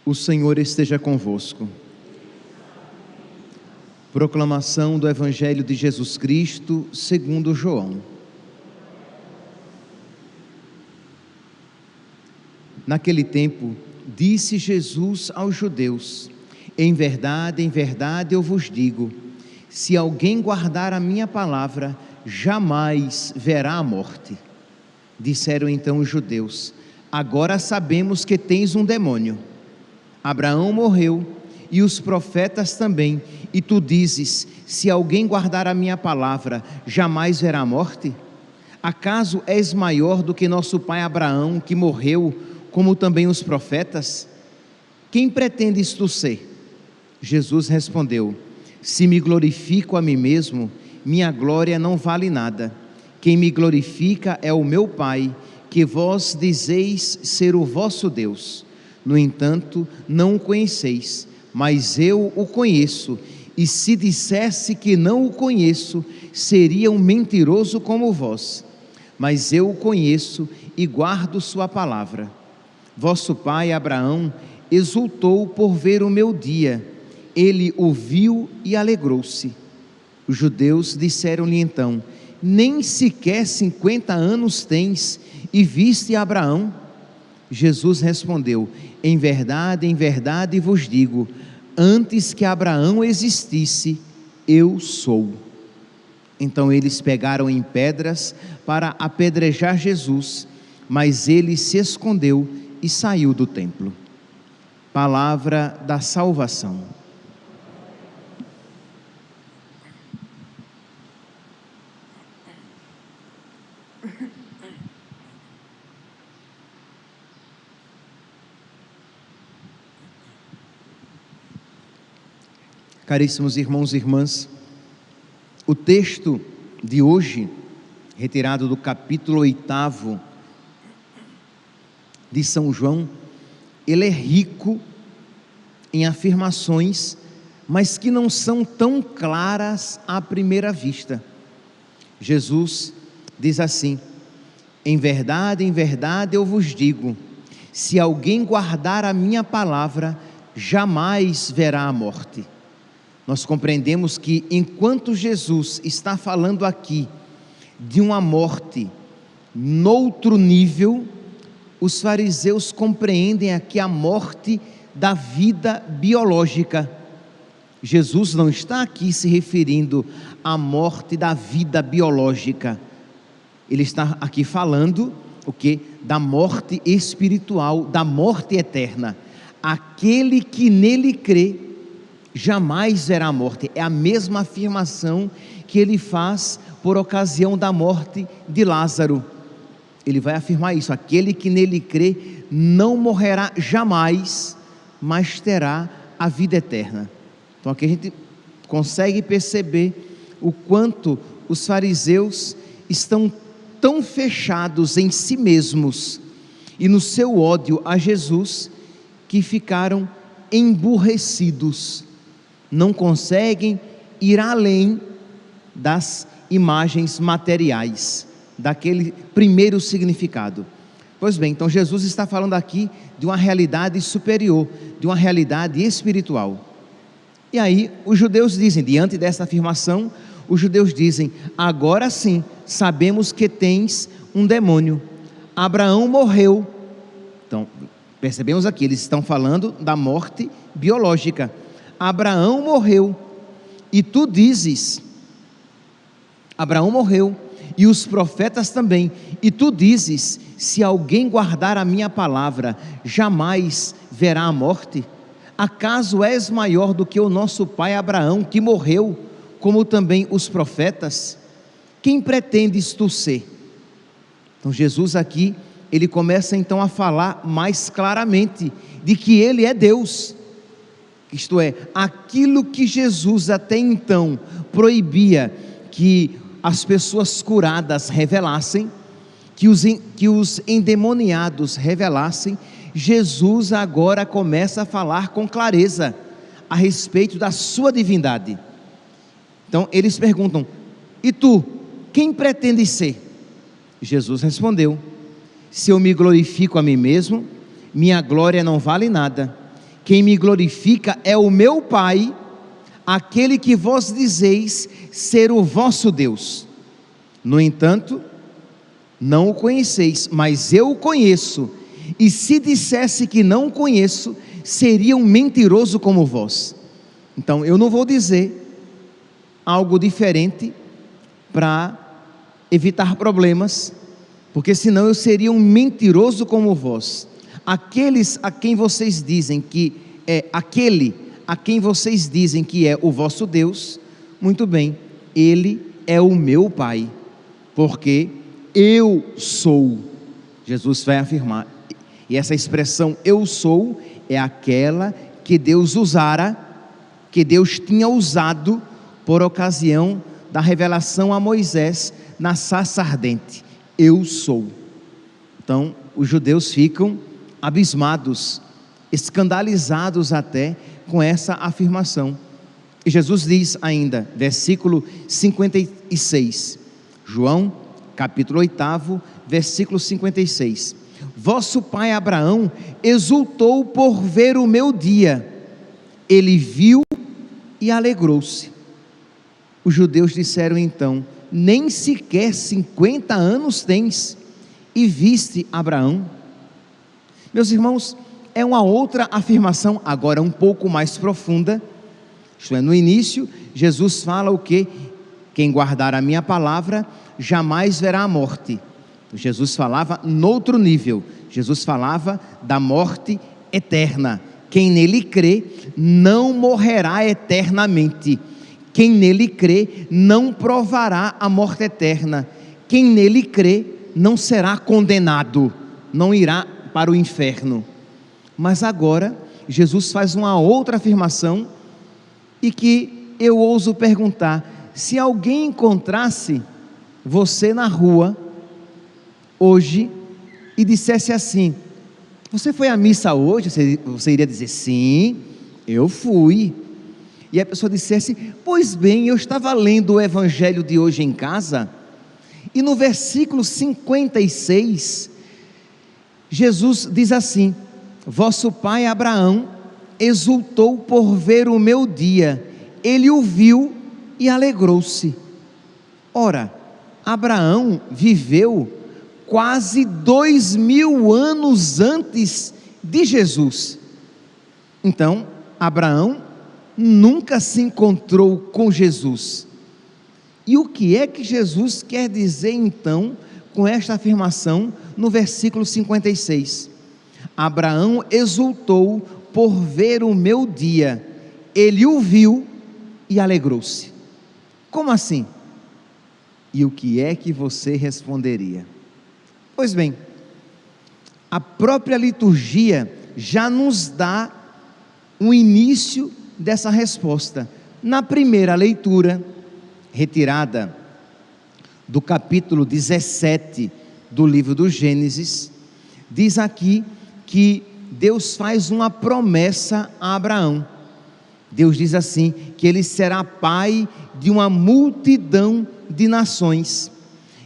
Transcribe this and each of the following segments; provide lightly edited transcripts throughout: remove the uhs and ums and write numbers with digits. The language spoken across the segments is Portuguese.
O Senhor esteja convosco. Proclamação do Evangelho de Jesus Cristo segundo João. Naquele tempo, disse Jesus aos judeus: em verdade, eu vos digo, se alguém guardar a minha palavra, jamais verá a morte. Disseram então os judeus: agora sabemos que tens um demônio. Abraão morreu e os profetas também, e tu dizes: se alguém guardar a minha palavra, jamais verá a morte? Acaso és maior do que nosso pai Abraão, que morreu, como também os profetas? Quem pretendes tu ser? Jesus respondeu: se me glorifico a mim mesmo, minha glória não vale nada. Quem me glorifica é o meu Pai, que vós dizeis ser o vosso Deus. No entanto, não o conheceis, mas eu o conheço, e se dissesse que não o conheço, seria um mentiroso como vós. Mas eu o conheço e guardo sua palavra. Vosso pai Abraão exultou por ver o meu dia, ele o viu e alegrou-se. Os judeus disseram-lhe então: nem sequer 50 anos tens, e viste Abraão? Jesus respondeu: em verdade vos digo, antes que Abraão existisse, eu sou. Então eles pegaram em pedras para apedrejar Jesus, mas ele se escondeu e saiu do templo. Palavra da salvação. Caríssimos irmãos e irmãs, o texto de hoje, retirado do capítulo 8 de São João, ele é rico em afirmações, mas que não são tão claras à primeira vista. Jesus diz assim: em verdade eu vos digo, se alguém guardar a minha palavra, jamais verá a morte. Nós compreendemos que enquanto Jesus está falando aqui de uma morte noutro nível, os fariseus compreendem aqui a morte da vida biológica. Jesus não está aqui se referindo à morte da vida biológica. Ele está aqui falando o quê? Da morte espiritual, da morte eterna. Aquele que nele crê jamais verá a morte. É a mesma afirmação que ele faz por ocasião da morte de Lázaro. Ele vai afirmar isso: aquele que nele crê não morrerá jamais, mas terá a vida eterna. Então aqui a gente consegue perceber o quanto os fariseus estão tão fechados em si mesmos e no seu ódio a Jesus, que ficaram emburrecidos. Não conseguem ir além das imagens materiais, daquele primeiro significado. Pois bem, então Jesus está falando aqui de uma realidade superior, de uma realidade espiritual. E aí os judeus dizem, diante dessa afirmação, os judeus dizem: agora sim, sabemos que tens um demônio. Abraão morreu. Então, percebemos aqui, eles estão falando da morte biológica. Abraão morreu, e tu dizes: Abraão morreu, e os profetas também, e tu dizes: se alguém guardar a minha palavra, jamais verá a morte? Acaso és maior do que o nosso pai Abraão, que morreu, como também os profetas? Quem pretendes tu ser? Então Jesus aqui, ele começa então a falar mais claramente de que ele é Deus. Isto é, aquilo que Jesus até então proibia que as pessoas curadas revelassem, que os endemoniados revelassem, Jesus agora começa a falar com clareza a respeito da sua divindade. Então eles perguntam: e tu, quem pretendes ser? Jesus respondeu: se eu me glorifico a mim mesmo, minha glória não vale nada. quem me glorifica é o meu Pai, aquele que vós dizeis ser o vosso Deus. No entanto, não o conheceis, mas eu o conheço, e se dissesse que não o conheço, seria um mentiroso como vós. Então eu não vou dizer algo diferente para evitar problemas, porque senão eu seria um mentiroso como vós. Aqueles a quem vocês dizem que é aquele a quem vocês dizem que é o vosso Deus, muito bem, ele é o meu Pai, porque eu sou. Jesus vai afirmar, e essa expressão eu sou é aquela que Deus usara, que Deus tinha usado por ocasião da revelação a Moisés na sarça ardente. Eu sou. Então os judeus ficam abismados, escandalizados até com essa afirmação. E Jesus diz ainda, versículo 56, João capítulo 8, versículo 56: vosso pai Abraão exultou por ver o meu dia, ele viu e alegrou-se. Os judeus disseram então: nem sequer 50 anos tens, e viste Abraão? Meus irmãos, é uma outra afirmação, agora um pouco mais profunda. Isto é, no início, Jesus fala o que? Quem guardar a minha palavra, jamais verá a morte. Jesus falava noutro nível, Jesus falava da morte eterna. Quem nele crê, não morrerá eternamente. Quem nele crê, não provará a morte eterna. Quem nele crê, não será condenado, não irá para o inferno. Mas agora, Jesus faz uma outra afirmação, e que eu ouso perguntar: se alguém encontrasse você na rua, hoje, e dissesse assim: você foi à missa hoje? Você iria dizer: sim, eu fui. E a pessoa dissesse: pois bem, eu estava lendo o evangelho de hoje em casa, e no versículo 56, Jesus diz assim: vosso pai Abraão exultou por ver o meu dia, ele o viu e alegrou-se. Ora, Abraão viveu quase 2000 anos antes de Jesus. Então, Abraão nunca se encontrou com Jesus. E o que é que Jesus quer dizer então com esta afirmação no versículo 56? Abraão exultou por ver o meu dia, ele o viu e alegrou-se. Como assim? E o que é que você responderia? Pois bem, a própria liturgia já nos dá um início dessa resposta. Na primeira leitura, retirada do capítulo 17 do livro do Gênesis, diz aqui que Deus faz uma promessa a Abraão. Deus diz assim, que ele será pai de uma multidão de nações,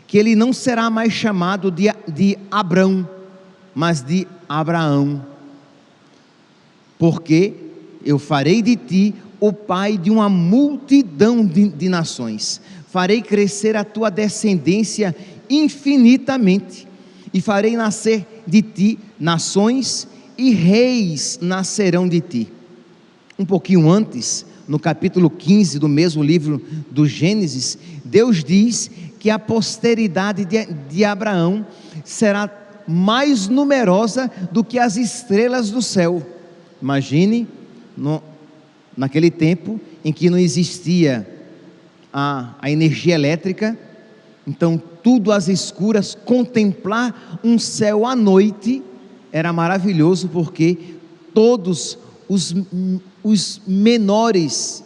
que ele não será mais chamado de Abrão, mas de Abraão, porque eu farei de ti o pai de uma multidão de nações, farei crescer a tua descendência infinitamente, e farei nascer de ti nações, e reis nascerão de ti. Um pouquinho antes, no capítulo 15 do mesmo livro do Gênesis, Deus diz que a posteridade de Abraão será mais numerosa do que as estrelas do céu. Imagine, naquele tempo em que não existia a energia elétrica, então tudo às escuras, contemplar um céu à noite era maravilhoso, porque todos os menores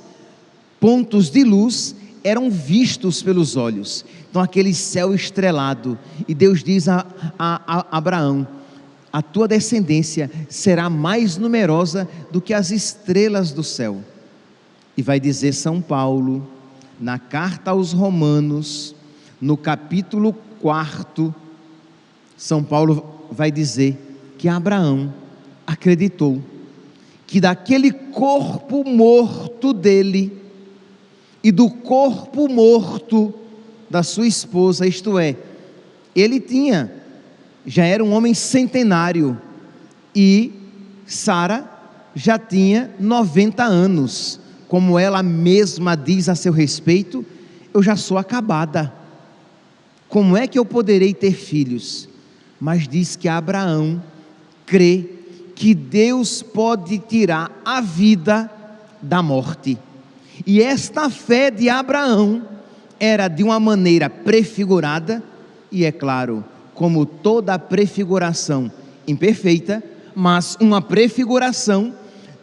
pontos de luz eram vistos pelos olhos. Então aquele céu estrelado, e Deus diz a Abraão: a tua descendência será mais numerosa do que as estrelas do céu. E vai dizer São Paulo, na carta aos Romanos, no capítulo 4, São Paulo vai dizer que Abraão acreditou que daquele corpo morto dele e do corpo morto da sua esposa, isto é, ele já era um homem centenário, e Sara já tinha 90 anos, como ela mesma diz a seu respeito: eu já sou acabada, como é que eu poderei ter filhos? Mas diz que Abraão crê que Deus pode tirar a vida da morte, e esta fé de Abraão era de uma maneira prefigurada, e é claro, como toda prefiguração imperfeita, mas uma prefiguração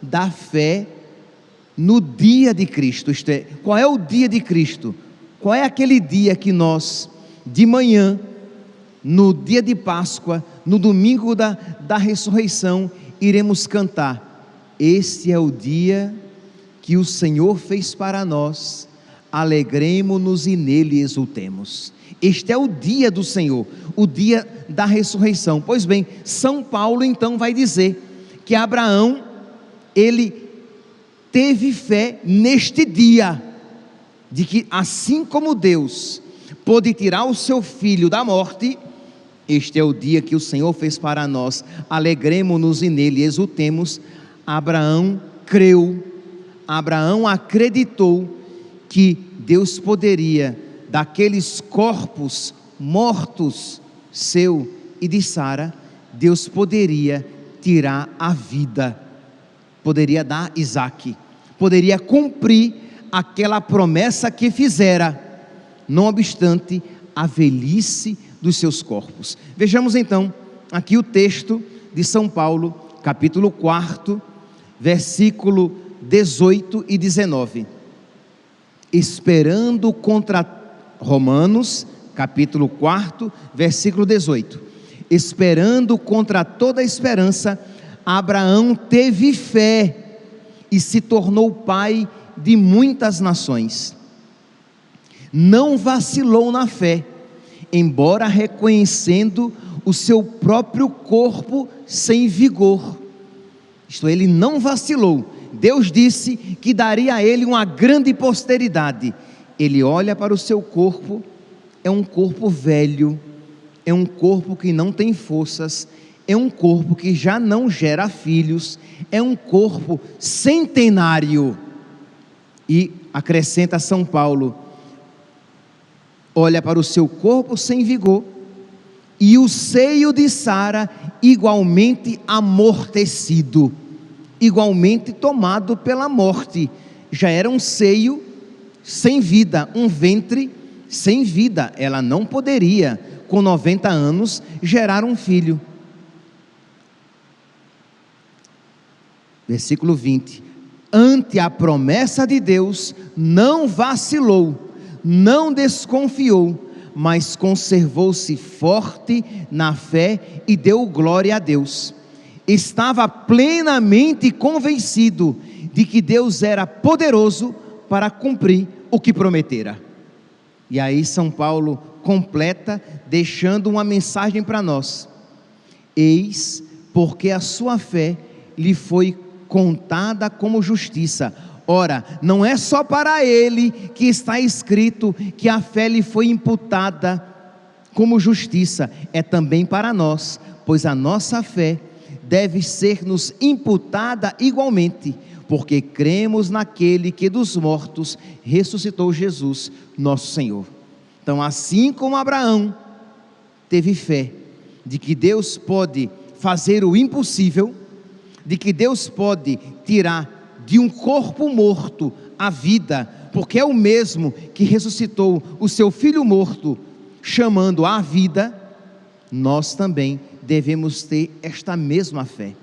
da fé no dia de Cristo. Isto é, qual é o dia de Cristo? Qual é aquele dia que nós, de manhã, no dia de Páscoa, no domingo da ressurreição, iremos cantar: este é o dia que o Senhor fez para nós, alegremo-nos e nele exultemos. Este é o dia do Senhor, o dia da ressurreição. Pois bem, São Paulo então vai dizer que Abraão, ele teve fé neste dia, de que assim como Deus pôde tirar o seu filho da morte, este é o dia que o Senhor fez para nós, alegremo-nos e nele exultemos. Abraão creu, Abraão acreditou que Deus poderia, daqueles corpos mortos, seu e de Sara, Deus poderia tirar a vida, poderia dar Isaque, poderia cumprir aquela promessa que fizera, não obstante a velhice dos seus corpos. Vejamos então aqui o texto de São Paulo, capítulo 4, versículo 18 e 19. Esperando contra Romanos, capítulo 4, versículo 18. Esperando contra toda esperança, Abraão teve fé e se tornou pai de muitas nações. Não vacilou na fé, embora reconhecendo o seu próprio corpo sem vigor. Isto é, ele não vacilou. Deus disse que daria a ele uma grande posteridade. Ele olha para o seu corpo, é um corpo velho, é um corpo que não tem forças, é um corpo que já não gera filhos, é um corpo centenário. E acrescenta São Paulo: olha para o seu corpo sem vigor, e o seio de Sara igualmente amortecido, igualmente tomado pela morte. Já era um seio sem vida, um ventre sem vida. Ela não poderia, com 90 anos, gerar um filho. Versículo 20: ante a promessa de Deus, não vacilou, não desconfiou, mas conservou-se forte na fé e deu glória a Deus. Estava plenamente convencido de que Deus era poderoso para cumprir o que prometera. E aí São Paulo completa, deixando uma mensagem para nós: eis porque a sua fé lhe foi contada como justiça. Ora, não é só para ele que está escrito que a fé lhe foi imputada como justiça, é também para nós, pois a nossa fé deve ser-nos imputada igualmente, porque cremos naquele que dos mortos ressuscitou Jesus, nosso Senhor. Então, assim como Abraão teve fé de que Deus pode fazer o impossível, de que Deus pode tirar de um corpo morto a vida, porque é o mesmo que ressuscitou o seu filho morto, chamando à vida, nós também devemos ter esta mesma fé.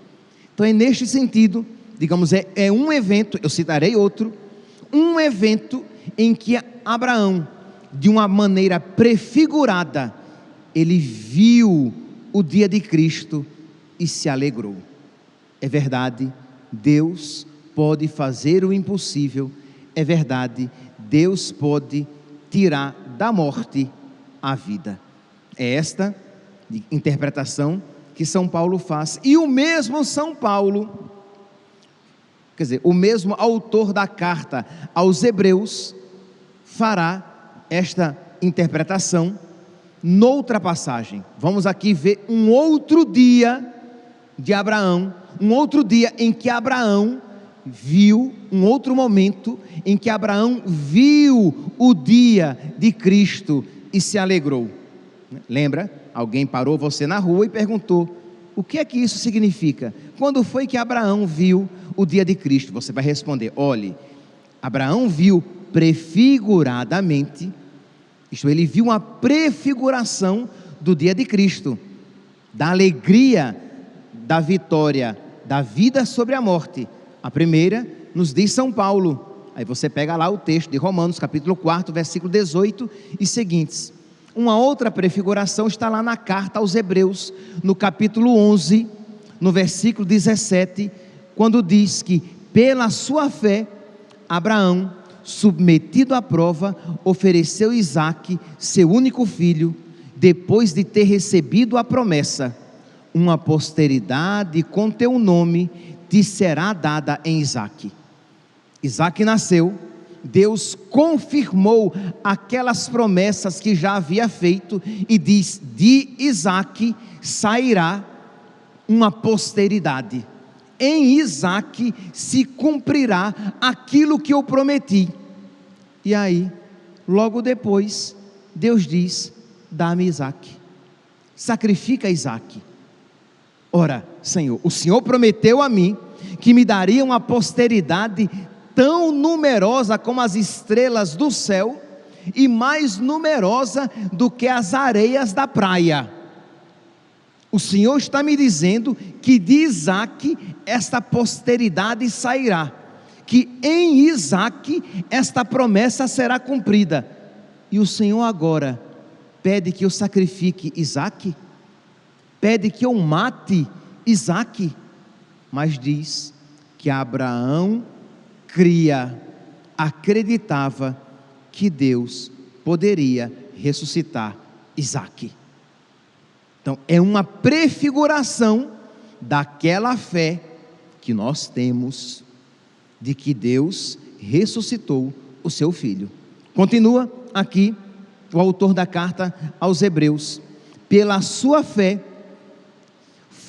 Então é neste sentido, digamos, é um evento, eu citarei outro, um evento em que Abraão, de uma maneira prefigurada, ele viu o dia de Cristo e se alegrou. É verdade, Deus pode fazer o impossível, é verdade, Deus pode tirar da morte a vida. É esta interpretação que São Paulo faz, e o mesmo São Paulo quer dizer, o mesmo autor da carta aos Hebreus fará esta interpretação noutra passagem. Vamos aqui ver um outro dia de Abraão, um outro dia em que Abraão viu, um outro momento em que Abraão viu o dia de Cristo e se alegrou. Lembra? Alguém parou você na rua e perguntou: o que é que isso significa? Quando foi que Abraão viu o dia de Cristo? Você vai responder: olhe, Abraão viu prefiguradamente, isto é, ele viu uma prefiguração do dia de Cristo, da alegria, da vitória, da vida sobre a morte. A primeira nos diz São Paulo, aí você pega lá o texto de Romanos, capítulo 4, versículo 18 e seguintes. Uma outra prefiguração está lá na carta aos Hebreus, no capítulo 11, no versículo 17, quando diz que pela sua fé, Abraão, submetido à prova, ofereceu Isaque, seu único filho, depois de ter recebido a promessa: uma posteridade com teu nome te será dada em Isaque. Isaque nasceu, Deus confirmou aquelas promessas que já havia feito e diz: de Isaque sairá uma posteridade, em Isaque se cumprirá aquilo que eu prometi. E aí, logo depois, Deus diz: dá-me Isaque, sacrifica Isaque. Ora, Senhor, o Senhor prometeu a mim que me daria uma posteridade tão numerosa como as estrelas do céu e mais numerosa do que as areias da praia. O Senhor está me dizendo que de Isaque esta posteridade sairá, que em Isaque esta promessa será cumprida. E o Senhor agora pede que eu sacrifique Isaque? Pede que eu mate Isaque? Mas diz que Abraão acreditava que Deus poderia ressuscitar Isaque. Então é uma prefiguração daquela fé que nós temos de que Deus ressuscitou o seu filho. Continua aqui o autor da carta aos Hebreus: pela sua fé,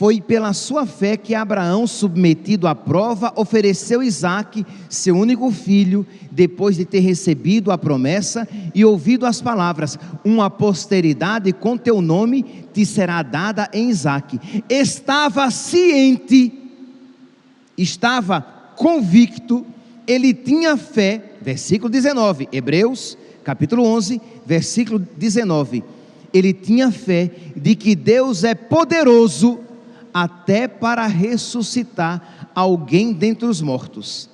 foi pela sua fé que Abraão, submetido à prova, ofereceu Isaque, seu único filho, depois de ter recebido a promessa e ouvido as palavras: uma posteridade com teu nome te será dada em Isaque. Estava ciente, estava convicto, ele tinha fé. Versículo 19, Hebreus capítulo 11, versículo 19. Ele tinha fé de que Deus é poderoso até para ressuscitar alguém dentre os mortos.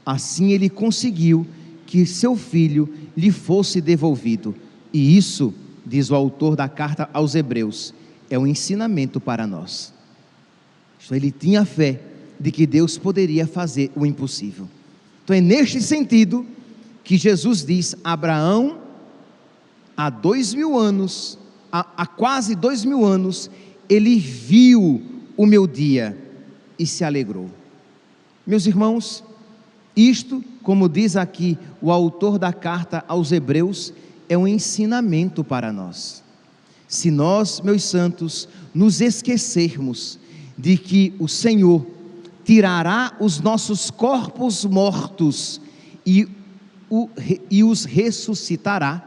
Assim ele conseguiu que seu filho lhe fosse devolvido. E isso, diz o autor da carta aos Hebreus, é um ensinamento para nós. Ele tinha fé de que Deus poderia fazer o impossível. Então é neste sentido que Jesus diz: Abraão, há 2000 anos, há quase 2000 anos, ele viu o meu dia e se alegrou. Meus irmãos, isto, como diz aqui o autor da carta aos Hebreus, é um ensinamento para nós. Se nós, meus santos, nos esquecermos de que o Senhor tirará os nossos corpos mortos e os ressuscitará,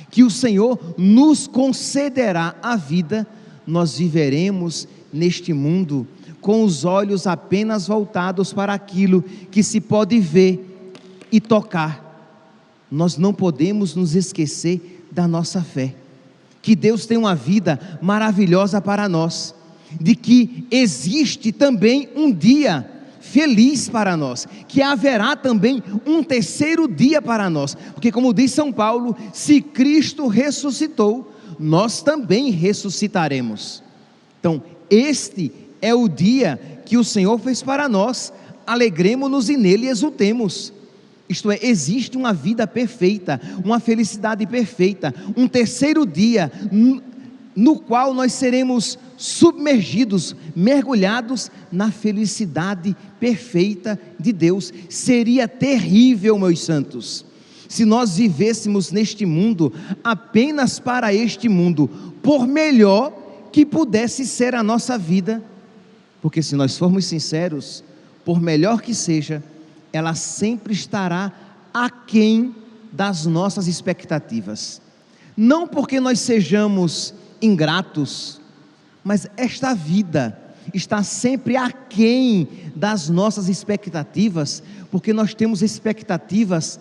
que o Senhor nos concederá a vida, nós viveremos neste mundo com os olhos apenas voltados para aquilo que se pode ver e tocar. Nós não podemos nos esquecer da nossa fé, que Deus tem uma vida maravilhosa para nós, de que existe também um dia feliz para nós, que haverá também um terceiro dia para nós, porque como diz São Paulo, se Cristo ressuscitou, nós também ressuscitaremos. Então este é o dia que o Senhor fez para nós, alegremos-nos e nele exultemos. Isto é, existe uma vida perfeita, uma felicidade perfeita, um terceiro dia no qual nós seremos submergidos, mergulhados na felicidade perfeita de Deus. Seria terrível, meus santos, se nós vivêssemos neste mundo apenas para este mundo, por melhor que pudesse ser a nossa vida, porque se nós formos sinceros, por melhor que seja, ela sempre estará aquém das nossas expectativas. Não porque nós sejamos ingratos, mas esta vida está sempre aquém das nossas expectativas, porque nós temos expectativas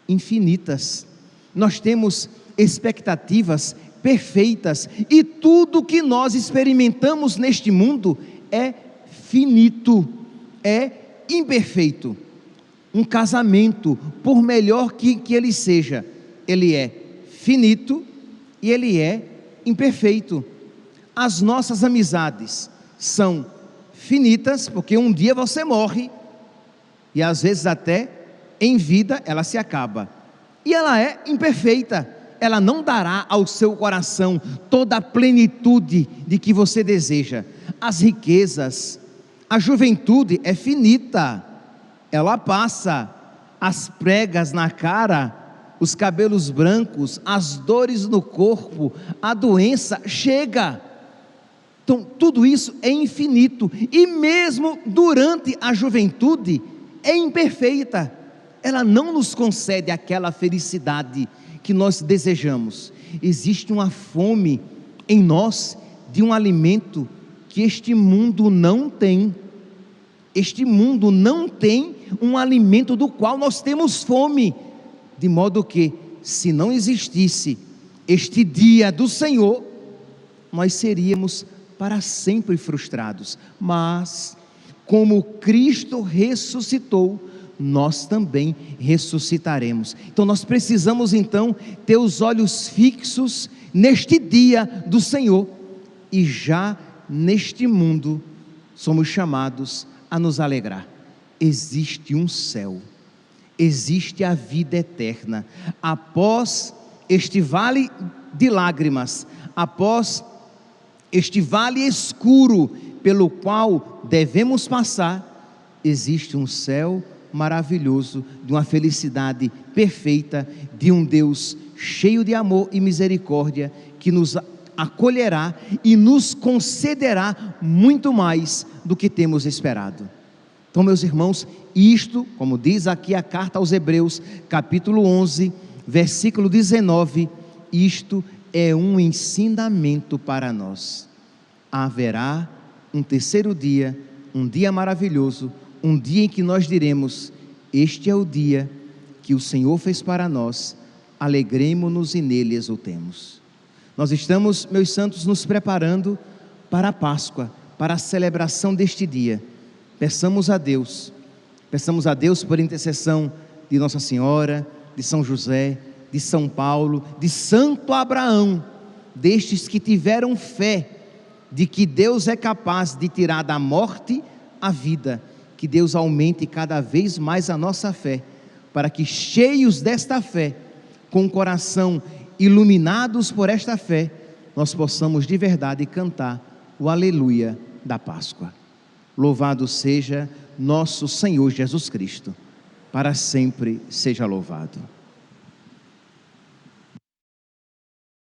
infinitas, nós temos expectativas perfeitas, e tudo que nós experimentamos neste mundo é finito, é imperfeito. Um casamento, por melhor que ele seja, ele é finito e ele é imperfeito. As nossas amizades são finitas, porque um dia você morre, e às vezes até em vida ela se acaba, e ela é imperfeita, ela não dará ao seu coração toda a plenitude de que você deseja. As riquezas, a juventude é finita, ela passa, as pregas na cara, os cabelos brancos, as dores no corpo, a doença chega. Então tudo isso é infinito, e mesmo durante a juventude é imperfeita, ela não nos concede aquela felicidade que nós desejamos. Existe uma fome em nós de um alimento que este mundo não tem. Este mundo não tem um alimento do qual nós temos fome, de modo que, se não existisse este dia do Senhor, nós seríamos para sempre frustrados. Mas, como Cristo ressuscitou, nós também ressuscitaremos. Então nós precisamos então ter os olhos fixos neste dia do Senhor, e já neste mundo somos chamados a nos alegrar. Existe um céu, existe a vida eterna. Após este vale de lágrimas, após este vale escuro pelo qual devemos passar, existe um céu maravilhoso, de uma felicidade perfeita, de um Deus cheio de amor e misericórdia, que nos acolherá e nos concederá muito mais do que temos esperado. Então, meus irmãos, isto, como diz aqui a carta aos Hebreus, capítulo 11, versículo 19, isto é um ensinamento para nós. Haverá um terceiro dia, um dia maravilhoso, um dia em que nós diremos: este é o dia que o Senhor fez para nós, alegremo-nos e nele exultemos. Nós estamos, meus santos, nos preparando para a Páscoa, para a celebração deste dia. Peçamos a Deus por intercessão de Nossa Senhora, de São José, de São Paulo, de Santo Abraão, destes que tiveram fé de que Deus é capaz de tirar da morte a vida, que Deus aumente cada vez mais a nossa fé, para que, cheios desta fé, com o coração iluminados por esta fé, nós possamos de verdade cantar o aleluia da Páscoa. Louvado seja nosso Senhor Jesus Cristo, para sempre seja louvado.